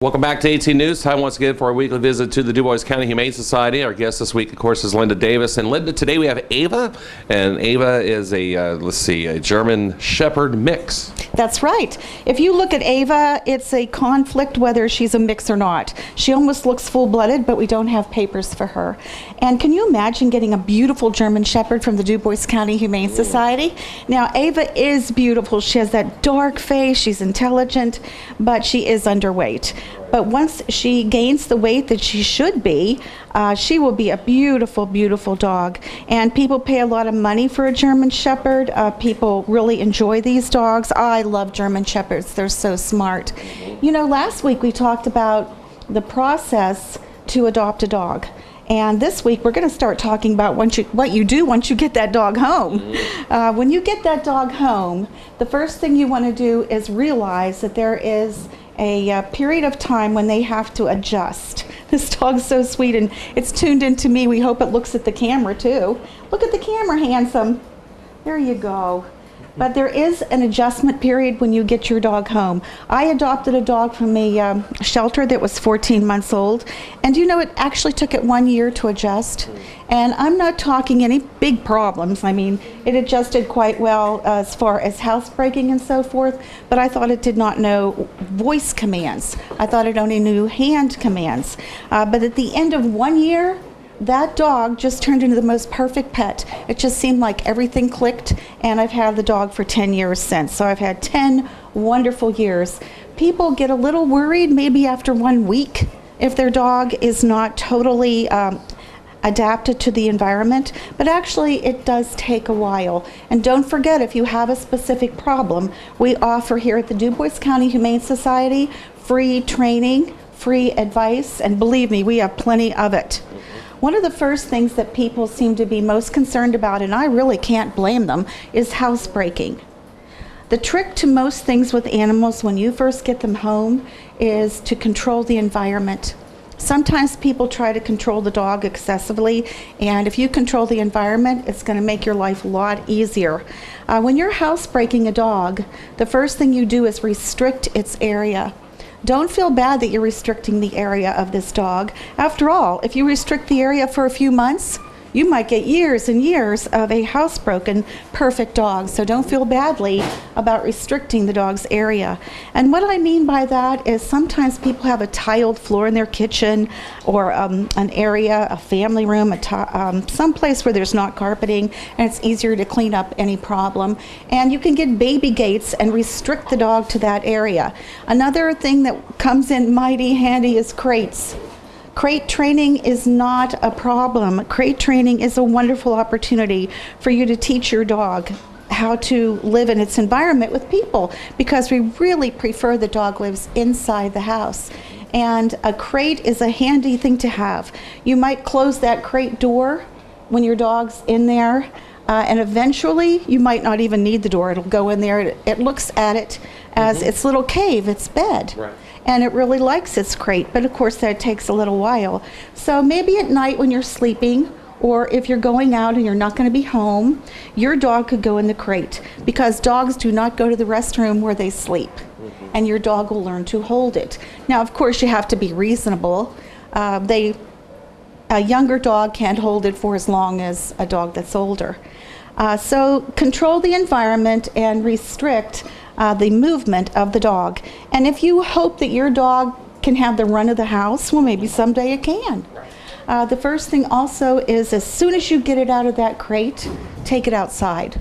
Welcome back to 18 News. Time once again for our weekly visit to the Dubois County Humane Society. Our guest this week, of course, is Linda Davis. And Linda, today we have Ava, and Ava is a German Shepherd mix. That's right. If you look at Ava, it's a conflict whether she's a mix or not. She almost looks full-blooded, but we don't have papers for her. And can you imagine getting a beautiful German Shepherd from the Dubois County Humane Society? Now, Ava is beautiful. She has that dark face. She's intelligent, but she is underweight. But once she gains the weight that she should be, she will be a beautiful, beautiful dog. And people pay a lot of money for a German Shepherd. People really enjoy these dogs. I love German Shepherds. They're so smart. You know, last week we talked about the process to adopt a dog. And this week we're going to start talking about what you do once you get that dog home. When you get that dog home, the first thing you want to do is realize that there is a period of time when they have to adjust. This dog's so sweet, and it's tuned into me. We hope it looks at the camera too. Look at the camera, handsome. There you go. But there is an adjustment period when you get your dog home. I adopted a dog from a shelter that was 14 months old, and you know, it actually took it 1 year to adjust. And I'm not talking any big problems. I mean, it adjusted quite well as far as housebreaking and so forth, but I thought it did not know voice commands. I thought it only knew hand commands. But at the end of 1 year, that dog just turned into the most perfect pet. It just seemed like everything clicked, and I've had the dog for 10 years since. So I've had 10 wonderful years. People get a little worried maybe after 1 week if their dog is not totally adapted to the environment, but actually it does take a while. And don't forget, if you have a specific problem, we offer here at the Dubois County Humane Society free training, free advice, and believe me, we have plenty of it. One of the first things that people seem to be most concerned about, and I really can't blame them, is housebreaking. The trick to most things with animals when you first get them home is to control the environment. Sometimes people try to control the dog excessively, and if you control the environment, it's going to make your life a lot easier. When you're housebreaking a dog, the first thing you do is restrict its area. Don't feel bad that you're restricting the area of this dog. After all, if you restrict the area for a few months, you might get years and years of a housebroken, perfect dog. So don't feel badly about restricting the dog's area. And what I mean by that is sometimes people have a tiled floor in their kitchen, or an area, a family room, some place where there's not carpeting, and it's easier to clean up any problem. And you can get baby gates and restrict the dog to that area. Another thing that comes in mighty handy is crates. Crate training is not a problem. Crate training is a wonderful opportunity for you to teach your dog how to live in its environment with people, because we really prefer the dog lives inside the house. And a crate is a handy thing to have. You might close that crate door when your dog's in there, and eventually you might not even need the door. It'll go in there. It looks at it as its little cave, its bed. Right. And it really likes its crate, but of course that takes a little while. So maybe at night when you're sleeping, or if you're going out and you're not going to be home, your dog could go in the crate, because dogs do not go to the restroom where they sleep, and your dog will learn to hold it. Now, of course, you have to be reasonable. A younger dog can't hold it for as long as a dog that's older. So control the environment and restrict the movement of the dog. And if you hope that your dog can have the run of the house, well, maybe someday it can. The first thing also is, as soon as you get it out of that crate, take it outside.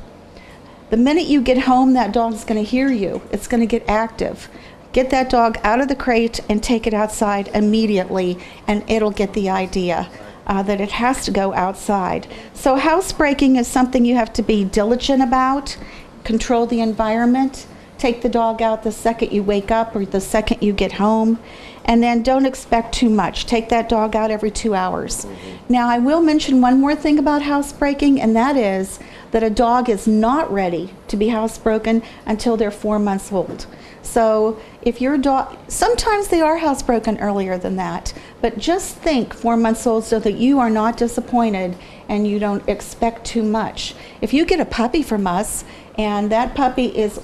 The minute you get home, that dog's going to hear you. It's going to get active. Get that dog out of the crate and take it outside immediately, and it'll get the idea that it has to go outside. So housebreaking is something you have to be diligent about. Control the environment. Take the dog out the second you wake up or the second you get home. And then don't expect too much. Take that dog out every 2 hours. Now, I will mention one more thing about housebreaking, and that is that a dog is not ready to be housebroken until they're 4 months old. So if your dog, sometimes they are housebroken earlier than that, but just think 4 months old so that you are not disappointed and you don't expect too much. If you get a puppy from us and that puppy is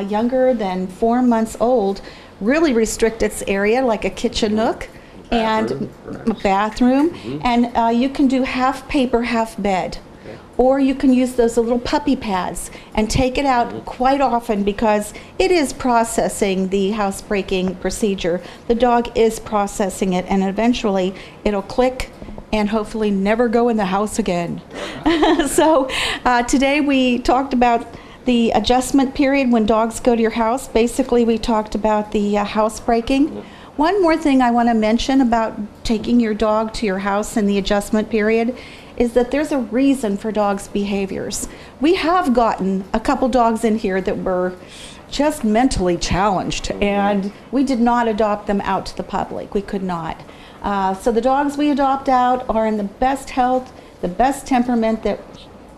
younger than 4 months old, really restrict its area, like a kitchen nook and a bathroom. And you can do half paper, half bed. Or you can use those little puppy pads and take it out quite often, because it is processing the housebreaking procedure. The dog is processing it, and eventually it'll click and hopefully never go in the house again. So today we talked about the adjustment period when dogs go to your house. Basically, we talked about the housebreaking. One more thing I want to mention about taking your dog to your house in the adjustment period is that there's a reason for dogs' behaviors. We have gotten a couple dogs in here that were just mentally challenged, and we did not adopt them out to the public. We could not. So the dogs we adopt out are in the best health, the best temperament that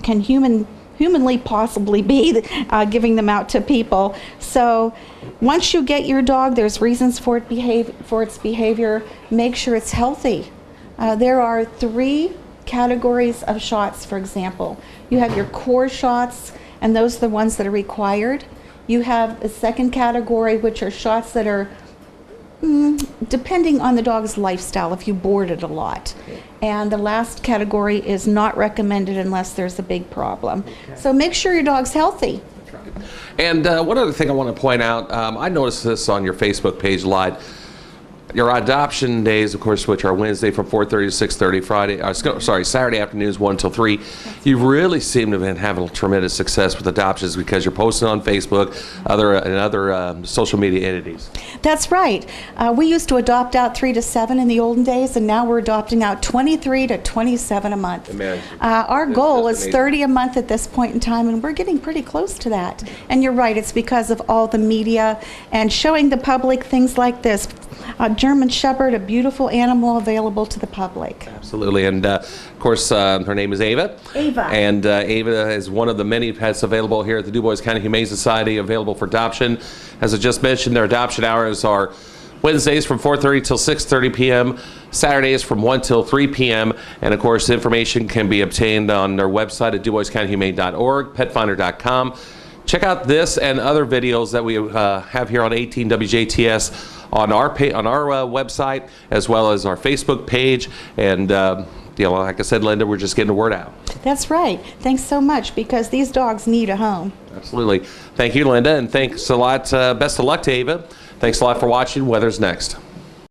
can humanly possibly be, giving them out to people. So once you get your dog, there's reasons for its behavior. Make sure it's healthy. There are 3 categories of shots, for example. You have your core shots, and those are the ones that are required. You have a second category, which are shots that are depending on the dog's lifestyle, if you board it a lot. And the last category is not recommended unless there's a big problem. So make sure your dog's healthy. And one other thing I want to point out, I noticed this on your Facebook page a lot. Your adoption days, of course, which are Wednesday from 4:30 to 6:30, Saturday afternoons 1 till 3. You really seem to have been having tremendous success with adoptions because you're posting on Facebook, other social media entities. That's right. We used to adopt out 3 to 7 in the olden days, and now we're adopting out 23 to 27 a month. Our goal is 30 a month at this point in time, and we're getting pretty close to that. And you're right, it's because of all the media and showing the public things like this. A German Shepherd, a beautiful animal available to the public. Absolutely. And of course, her name is Ava. Ava. And Ava is one of the many pets available here at the Dubois County Humane Society, available for adoption. As I just mentioned, their adoption hours are Wednesdays from 4:30 till 6:30 p.m., Saturdays from 1 till 3 p.m., and of course, information can be obtained on their website at duboiscountyhumane.org, petfinder.com. Check out this and other videos that we have here on 18 WJTS on our website, as well as our Facebook page. And like I said, Linda, we're just getting the word out. That's right. Thanks so much, because these dogs need a home. Absolutely. Thank you, Linda, and thanks a lot. Best of luck to Ava. Thanks a lot for watching. Weather's next.